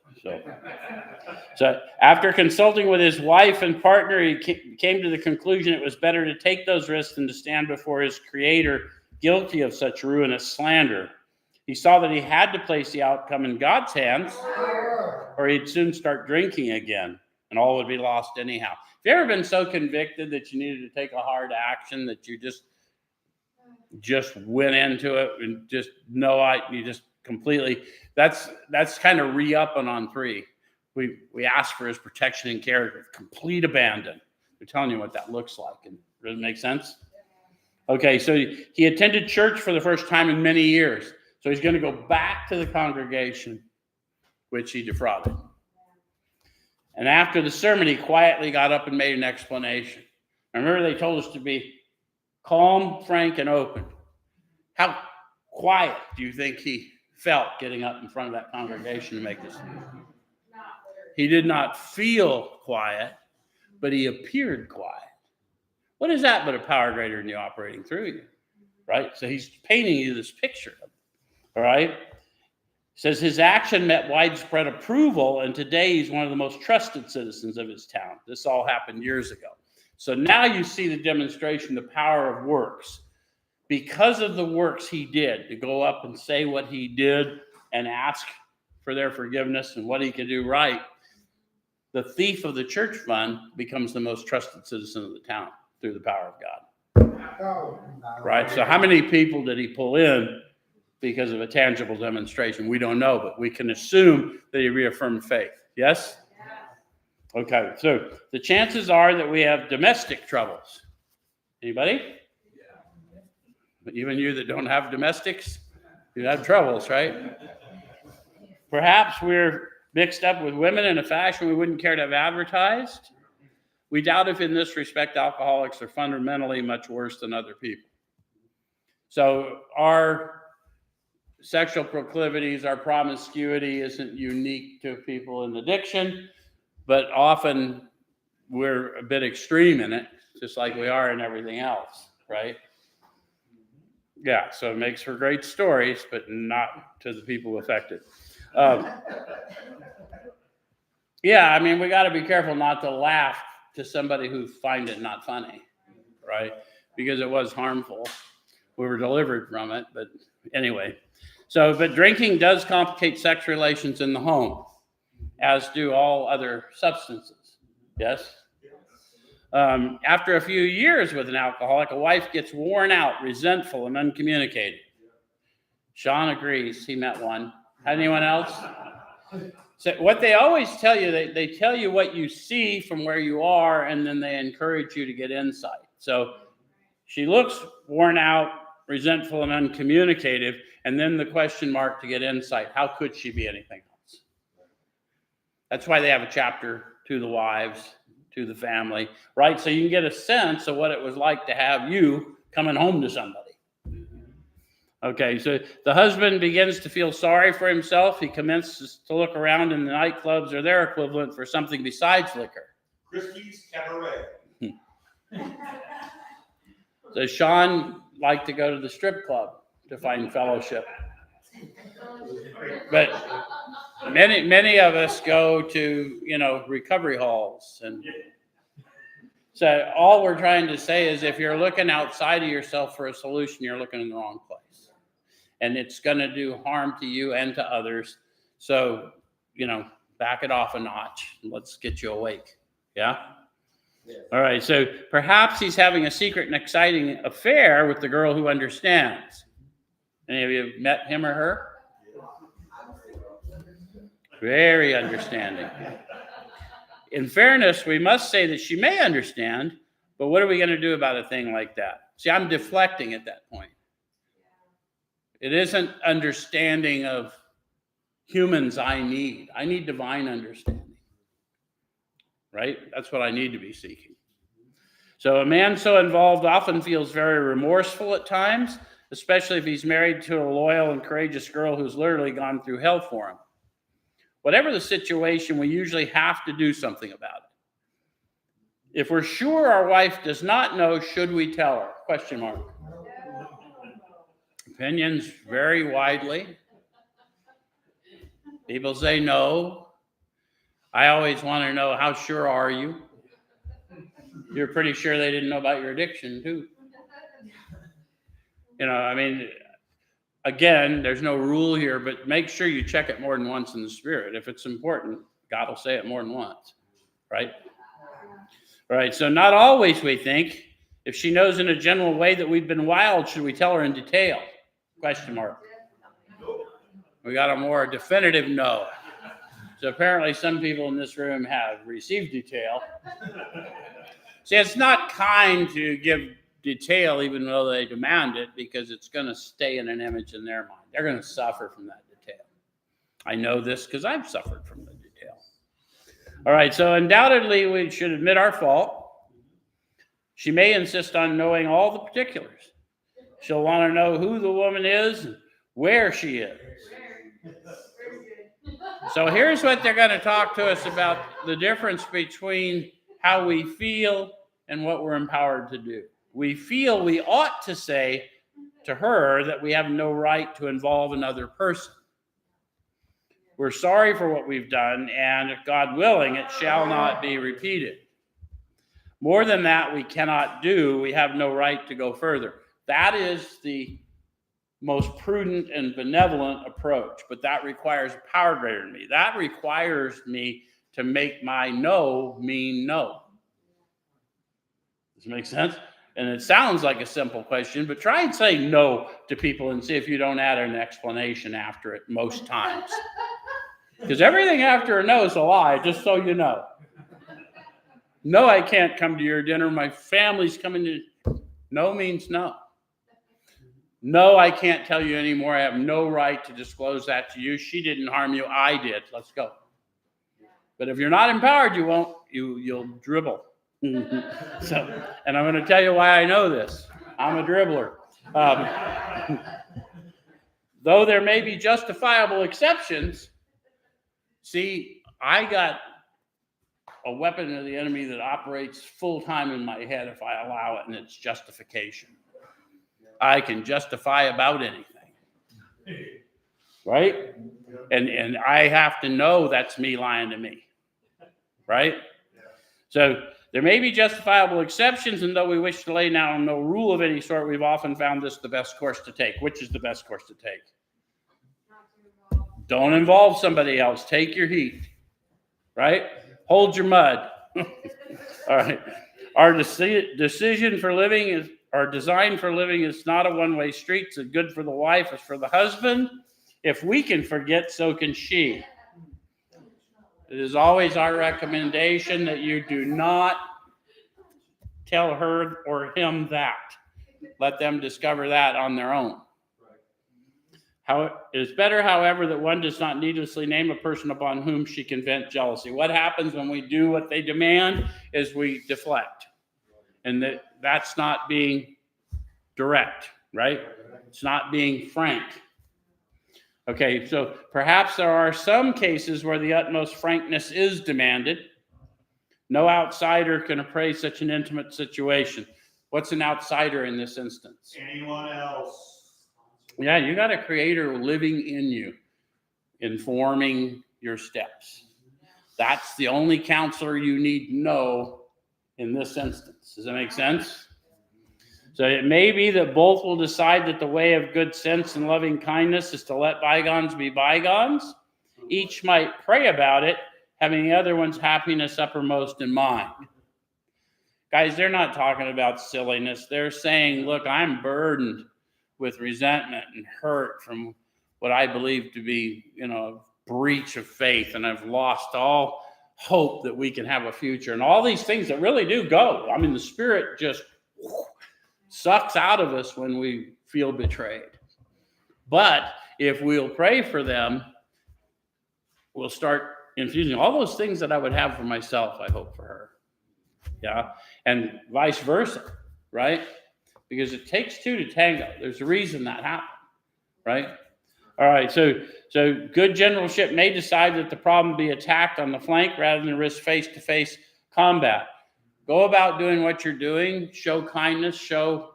So after consulting with his wife and partner, he came to the conclusion it was better to take those risks than to stand before his creator guilty of such ruinous slander. He saw that he had to place the outcome in God's hands or he'd soon start drinking again and all would be lost anyhow. Have you ever been so convicted that you needed to take a hard action that you just went into it and you just completely, that's kind of re-upping on 3. We ask for his protection and care, complete abandon. They're telling you what that looks like. And does it make sense? Okay, so he attended church for the first time in many years. So he's going to go back to the congregation, which he defrauded. And after the sermon, he quietly got up and made an explanation. Remember, they told us to be calm, frank, and open. How quiet do you think he felt getting up in front of that congregation to make this? He did not feel quiet, but he appeared quiet. What is that but a power greater than you operating through you? Right? So he's painting you this picture. All right? Says his action met widespread approval, and today he's one of the most trusted citizens of his town. This all happened years ago. So now you see the demonstration, the power of works. Because of the works he did, to go up and say what he did and ask for their forgiveness and what he can do right, the thief of the church fund becomes the most trusted citizen of the town through the power of God. Right? So how many people did he pull in because of a tangible demonstration? We don't know, but we can assume that he reaffirmed faith. Yes? Okay, so the chances are that we have domestic troubles. Anybody? Even you that don't have domestics, you have troubles, right? Perhaps we're mixed up with women in a fashion we wouldn't care to have advertised. We doubt if in this respect alcoholics are fundamentally much worse than other people. So our sexual proclivities, our promiscuity isn't unique to people in addiction, but often we're a bit extreme in it, just like we are in everything else, right? Yeah, so it makes for great stories, but not to the people affected. Yeah, I mean, we got to be careful not to laugh to somebody who finds it not funny, right? Because it was harmful. We were delivered from it, but anyway. So, but drinking does complicate sex relations in the home, as do all other substances. Yes? After a few years with an alcoholic, a wife gets worn out, resentful, and uncommunicating. Sean agrees. He met one. Anyone else? So what they always tell you, they tell you what you see from where you are, and then they encourage you to get insight. So she looks worn out, resentful, and uncommunicative, and then the question mark to get insight. How could she be anything else? That's why they have a chapter to the wives, to the family, right? So you can get a sense of what it was like to have you coming home to somebody. Okay, so the husband begins to feel sorry for himself. He commences to look around in the nightclubs or their equivalent for something besides liquor. Christie's Cabaret. Does Sean like to go to the strip club to find fellowship? But many of us go to, recovery halls. And so all we're trying to say is if you're looking outside of yourself for a solution, you're looking in the wrong place. And it's going to do harm to you and to others. So, back it off a notch. Let's get you awake. Yeah? All right. So perhaps he's having a secret and exciting affair with the girl who understands. Any of you met him or her? Very understanding. In fairness, we must say that she may understand, but what are we going to do about a thing like that? See, I'm deflecting at that point. It isn't understanding of humans I need. I need divine understanding. Right? That's what I need to be seeking. So a man so involved often feels very remorseful at times, especially if he's married to a loyal and courageous girl who's literally gone through hell for him. Whatever the situation, we usually have to do something about it. If we're sure our wife does not know, should we tell her? Question mark. Opinions vary widely. People say no. I always want to know, how sure are you? You're pretty sure they didn't know about your addiction, too. Again, there's no rule here, but make sure you check it more than once in the spirit. If it's important, God will say it more than once, right? All right, so not always we think. If she knows in a general way that we've been wild, should we tell her in detail? Question mark. We got a more definitive no. So apparently some people in this room have received detail. See, it's not kind to give detail even though they demand it, because it's going to stay in an image in their mind. They're going to suffer from that detail. I know this because I've suffered from the detail. All right, so undoubtedly we should admit our fault. She may insist on knowing all the particulars. She'll want to know who the woman is and where she is. So here's what they're going to talk to us about: the difference between how we feel and what we're empowered to do. We feel we ought to say to her that we have no right to involve another person. We're sorry for what we've done, and if God willing, it shall not be repeated. More than that, we cannot do. We have no right to go further. That is the most prudent and benevolent approach, but that requires power greater than me. That requires me to make my no mean no. Does it make sense? And it sounds like a simple question, but try and say no to people and see if you don't add an explanation after it most times. Because everything after a no is a lie, just so you know. No, I can't come to your dinner. My family's coming to. No means no. No, I can't tell you anymore. I have no right to disclose that to you. She didn't harm you. I did. Let's go. But if you're not empowered, you won't. You'll dribble. So, and I'm going to tell you why I know this. I'm a dribbler. Though there may be justifiable exceptions, see, I got a weapon of the enemy that operates full time in my head if I allow it, and it's justification. I can justify about anything, right? And I have to know that's me lying to me, right? So there may be justifiable exceptions, and though we wish to lay down no rule of any sort, we've often found this the best course to take. Which is the best course to take? Don't involve somebody else. Take your heat, right? Hold your mud. All right. Our decision for living is, our design for living is not a one-way street. It's good for the wife, it's for the husband. If we can forget, so can she. It is always our recommendation that you do not tell her or him that. Let them discover that on their own. It is better, however, that one does not needlessly name a person upon whom she can vent jealousy. What happens when we do what they demand is we deflect. And that's not being direct, right? It's not being frank. Okay, so perhaps there are some cases where the utmost frankness is demanded. No outsider can appraise such an intimate situation. What's an outsider in this instance? Anyone else? Yeah, you got a creator living in you, informing your steps. That's the only counselor you need to know in this instance. Does that make sense? So it may be that both will decide that the way of good sense and loving kindness is to let bygones be bygones. Each might pray about it, having the other one's happiness uppermost in mind. Guys, they're not talking about silliness. They're saying, look, I'm burdened with resentment and hurt from what I believe to be, a breach of faith, and I've lost all hope that we can have a future, and all these things that really do go. I mean, the Spirit just sucks out of us when we feel betrayed. But if we'll pray for them, we'll start infusing all those things that I would have for myself, I hope for her. Yeah. And vice versa, right? Because it takes two to tango. There's a reason that happened, right? All right. So good generalship may decide that the problem be attacked on the flank rather than risk face-to-face combat. Go about doing what you're doing, show kindness, show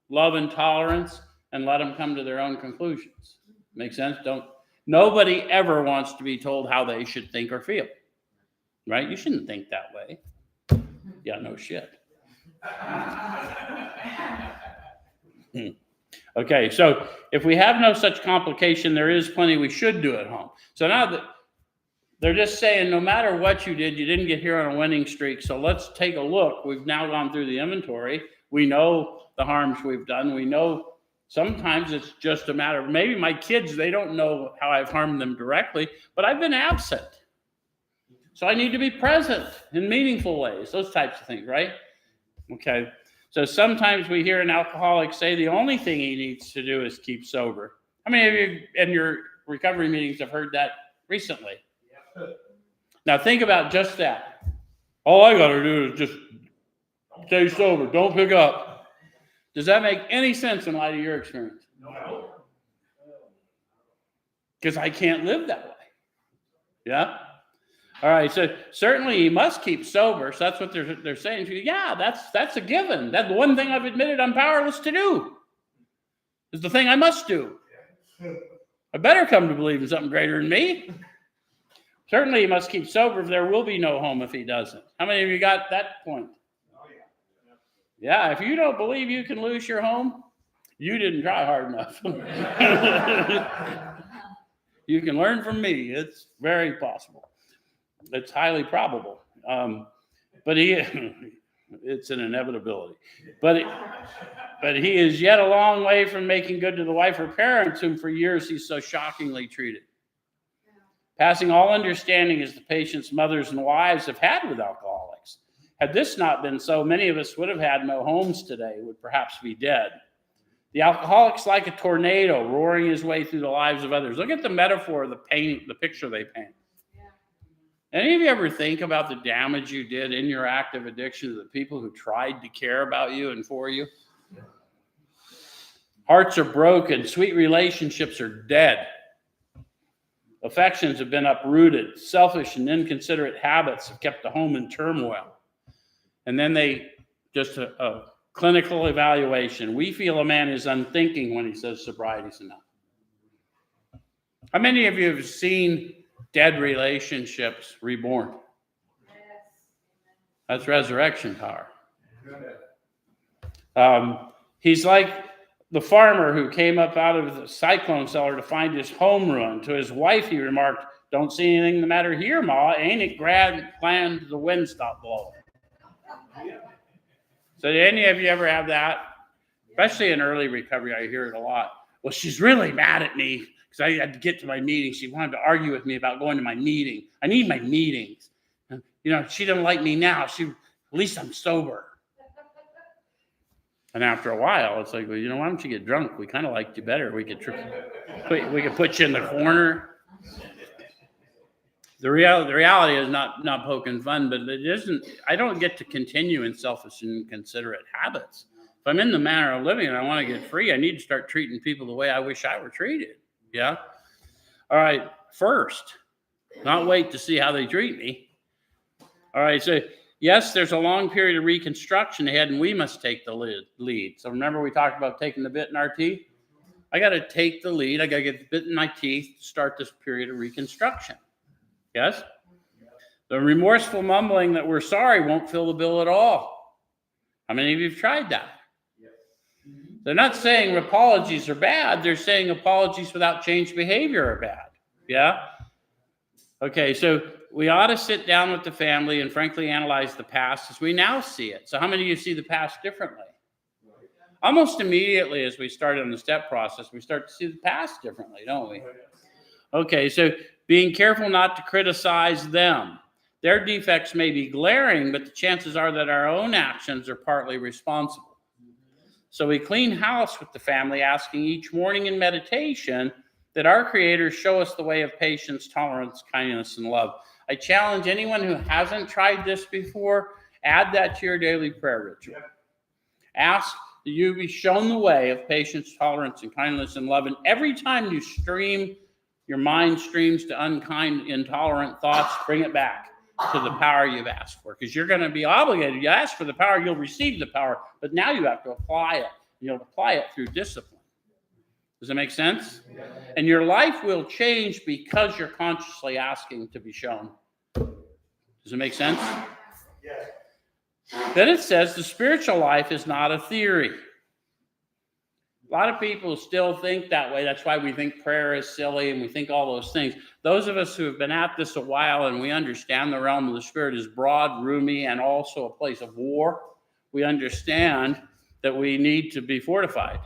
love and tolerance, and let them come to their own conclusions. Make sense? Nobody ever wants to be told how they should think or feel, right? You shouldn't think that way. Yeah, no shit. Okay, so if we have no such complication, there is plenty we should do at home. So now that they're just saying, no matter what you did, you didn't get here on a winning streak. So let's take a look. We've now gone through the inventory. We know the harms we've done. We know sometimes it's just a matter of maybe my kids, they don't know how I've harmed them directly, but I've been absent. So I need to be present in meaningful ways, those types of things, right? Okay. So sometimes we hear an alcoholic say the only thing he needs to do is keep sober. How many of you in your recovery meetings have heard that recently? Now think about just that. All I got to do is just stay sober. Don't pick up. Does that make any sense in light of your experience? No. Because I can't live that way. Yeah? All right, so certainly he must keep sober. So that's what they're saying to you. Yeah, that's a given. That's the one thing I've admitted I'm powerless to do. Is the thing I must do. I better come to believe in something greater than me. Certainly he must keep sober. There will be no home if he doesn't. How many of you got that point? Yeah, if you don't believe you can lose your home, You didn't try hard enough. You can learn from me. It's very possible. It's highly probable. But it's an inevitability. But he is yet a long way from making good to the wife or parents whom for years he's so shockingly treated. Passing all understanding as the patient's mothers and wives have had with alcoholics. Had this not been so, many of us would have had no homes today, would perhaps be dead. The alcoholic's like a tornado roaring his way through the lives of others. Look at the metaphor, the picture they paint. Any of you ever think about the damage you did in your active addiction to the people who tried to care about you and for you? Hearts are broken. Sweet relationships are dead. Affections have been uprooted. Selfish and inconsiderate habits have kept the home in turmoil. And then just a clinical evaluation. We feel a man is unthinking when he says sobriety's enough. How many of you have seen dead relationships reborn? That's resurrection power. He's like the farmer who came up out of the cyclone cellar to find his home ruined. To his wife, he remarked, "Don't see anything the matter here, Ma. Ain't it grand the wind stopped blowing?" So did any of you ever have that? Especially in early recovery, I hear it a lot. Well, she's really mad at me because I had to get to my meeting. She wanted to argue with me about going to my meeting. I need my meetings. And, she doesn't like me now. At least I'm sober. And after a while, it's like, well, why don't you get drunk? We kind of liked you better. We could put you in the corner. The reality is not poking fun, but it isn't. I don't get to continue in selfish and inconsiderate habits. If I'm in the manner of living and I want to get free, I need to start treating people the way I wish I were treated. Yeah. All right. First, not wait to see how they treat me. All right. So yes, there's a long period of reconstruction ahead, and we must take the lead. So remember, we talked about taking the bit in our teeth. I got to take the lead. I got to get the bit in my teeth to start this period of reconstruction. Yes? The remorseful mumbling that we're sorry won't fill the bill at all. How many of you have tried that? They're not saying apologies are bad. They're saying apologies without changed behavior are bad. Yeah? Okay, so we ought to sit down with the family and frankly analyze the past as we now see it. So how many of you see the past differently? Almost immediately as we start on the step process, we start to see the past differently, don't we? Okay, so being careful not to criticize them. Their defects may be glaring, but the chances are that our own actions are partly responsible. So we clean house with the family, asking each morning in meditation that our Creator show us the way of patience, tolerance, kindness, and love. I challenge anyone who hasn't tried this before, add that to your daily prayer ritual. Ask that you be shown the way of patience, tolerance, and kindness, and love. And every time your mind streams to unkind, intolerant thoughts, bring it back to the power you've asked for. Because you're going to be obligated. You ask for the power, you'll receive the power. But now you have to apply it. You'll apply it through discipline. Does that make sense? And your life will change because you're consciously asking to be shown. Does it make sense? Yes. Then it says the spiritual life is not a theory. A lot of people still think that way. That's why we think prayer is silly and we think all those things. Those of us who have been at this a while and we understand the realm of the spirit is broad, roomy, and also a place of war, we understand that we need to be fortified.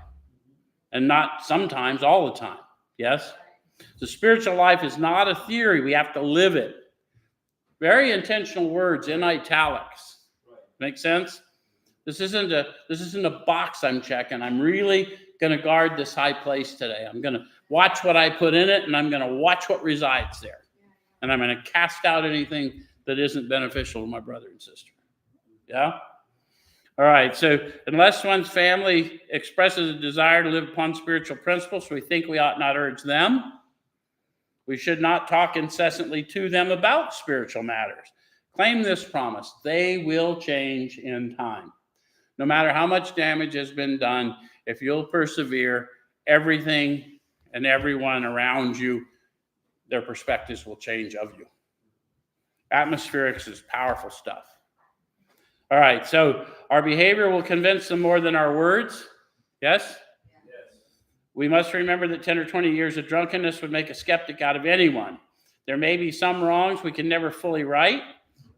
And not sometimes, all the time. Yes? The spiritual life is not a theory. We have to live it. Very intentional words in italics. Make sense? This isn't a box I'm checking. I'm really going to guard this high place today. I'm going to watch what I put in it, and I'm going to watch what resides there. And I'm going to cast out anything that isn't beneficial to my brother and sister. Yeah? All right, so unless one's family expresses a desire to live upon spiritual principles, we think we ought not urge them. We should not talk incessantly to them about spiritual matters. Claim this promise: they will change in time. No matter how much damage has been done, if you'll persevere, everything and everyone around you, their perspectives will change of you. Atmospherics is powerful stuff. All right, so our behavior will convince them more than our words. Yes? We must remember that 10 or 20 years of drunkenness would make a skeptic out of anyone. There may be some wrongs we can never fully right.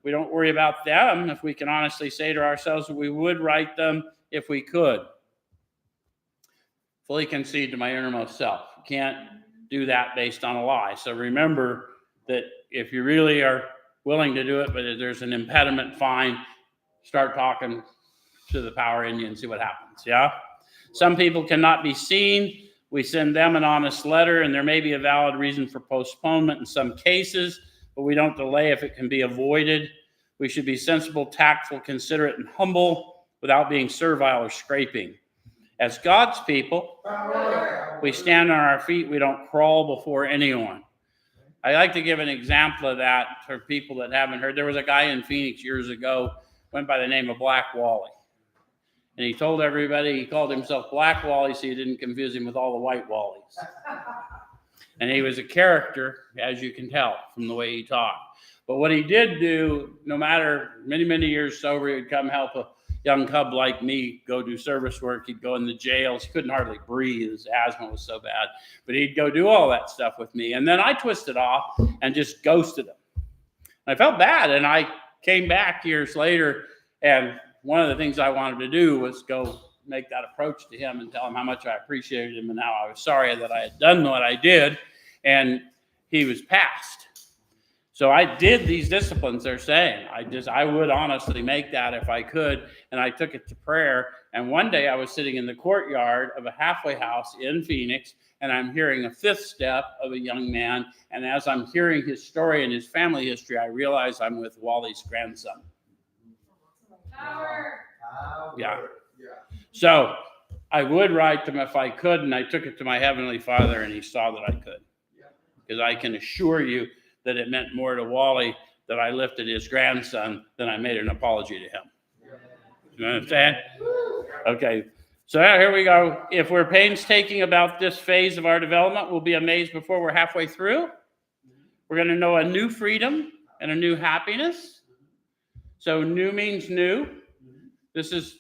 We don't worry about them if we can honestly say to ourselves that we would right them if we could. Fully concede to my innermost self. You can't do that based on a lie. So remember that if you really are willing to do it, but if there's an impediment, fine, start talking to the power in you and see what happens, yeah? Some people cannot be seen. We send them an honest letter, and there may be a valid reason for postponement in some cases, but we don't delay if it can be avoided. We should be sensible, tactful, considerate, and humble without being servile or scraping. As God's people, we stand on our feet. We don't crawl before anyone. I like to give an example of that for people that haven't heard. There was a guy in Phoenix years ago, went by the name of Black Wally. And he told everybody he called himself Black Wally so you didn't confuse him with all the white Wallies. And he was a character, as you can tell from the way he talked. But what he did do, no matter many, many years sober, he would come help a young cub like me go do service work. He'd go in the jails. He couldn't hardly breathe. His asthma was so bad. But he'd go do all that stuff with me. And then I twisted off and just ghosted him. And I felt bad. And I came back years later, and one of the things I wanted to do was go make that approach to him and tell him how much I appreciated him and how I was sorry that I had done what I did. And he was past. So I did these disciplines they're saying. I would honestly make that if I could. And I took it to prayer. And one day I was sitting in the courtyard of a halfway house in Phoenix, and I'm hearing a fifth step of a young man. And as I'm hearing his story and his family history, I realize I'm with Wally's grandson. Power. Yeah. So I would write them if I could, and I took it to my Heavenly Father, and he saw that I could. Because I can assure you that it meant more to Wally that I lifted his grandson than I made an apology to him. You understand? Okay, so here we go. If we're painstaking about this phase of our development, we'll be amazed before we're halfway through. We're going to know a new freedom and a new happiness. So new means new. This is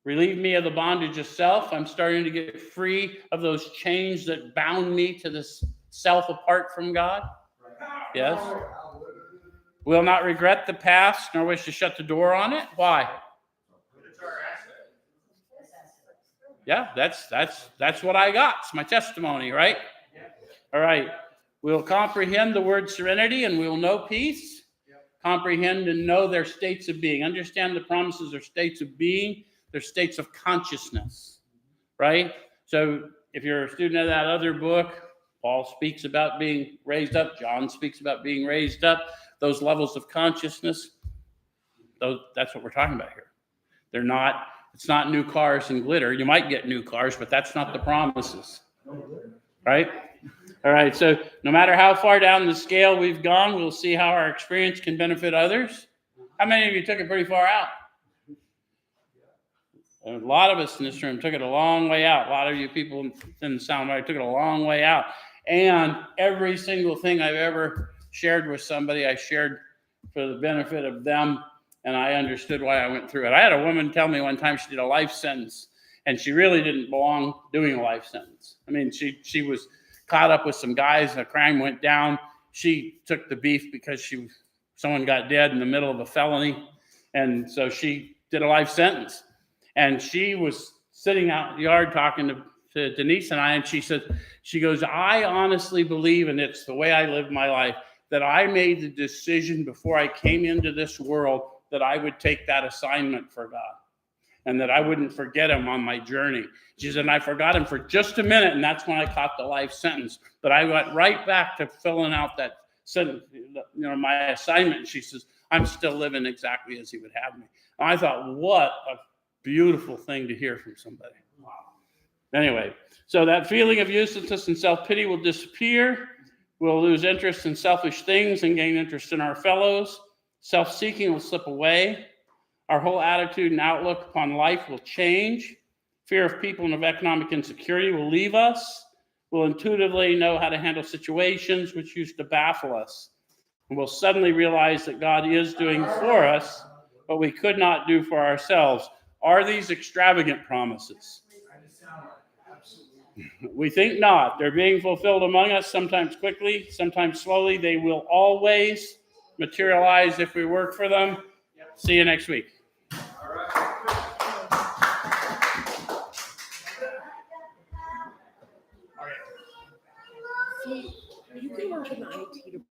relieve me of the bondage of self. I'm starting to get free of those chains that bound me to this self apart from God. Yes. Will not regret the past, nor wish to shut the door on it. Why? Yeah, that's what I got. It's my testimony, right? All right. We'll comprehend the word serenity, and we'll know peace. Comprehend and know their states of being. Understand the promises are states of being. They're states of consciousness, right? So if you're a student of that other book, Paul speaks about being raised up. John speaks about being raised up. Those levels of consciousness, that's what we're talking about here. It's not new cars and glitter. You might get new cars, but that's not the promises, right? All right, so no matter how far down the scale we've gone, we'll see how our experience can benefit others. How many of you took it pretty far out? A lot of us in this room took it a long way out. A lot of you people in the sound took it a long way out. And every single thing I've ever shared with somebody, I shared for the benefit of them, and I understood why I went through it. I had a woman tell me one time she did a life sentence, and she really didn't belong doing a life sentence. I mean, she was caught up with some guys, a crime went down. She took the beef because someone got dead in the middle of a felony, and so she did a life sentence. And she was sitting out in the yard talking to Denise and I, and she goes, I honestly believe, and it's the way I live my life, that I made the decision before I came into this world that I would take that assignment for God and that I wouldn't forget him on my journey. She said, and I forgot him for just a minute, and that's when I caught the life sentence. But I went right back to filling out that sentence, my assignment. She says, I'm still living exactly as he would have me. And I thought, what a beautiful thing to hear from somebody. Wow. Anyway, so that feeling of uselessness and self-pity will disappear. We'll lose interest in selfish things and gain interest in our fellows. Self-seeking will slip away. Our whole attitude and outlook upon life will change. Fear of people and of economic insecurity will leave us. We'll intuitively know how to handle situations which used to baffle us. And we'll suddenly realize that God is doing for us what we could not do for ourselves. Are these extravagant promises? We think not. They're being fulfilled among us, sometimes quickly, sometimes slowly. They will always materialize if we work for them. See you next week. You can work in the IT department.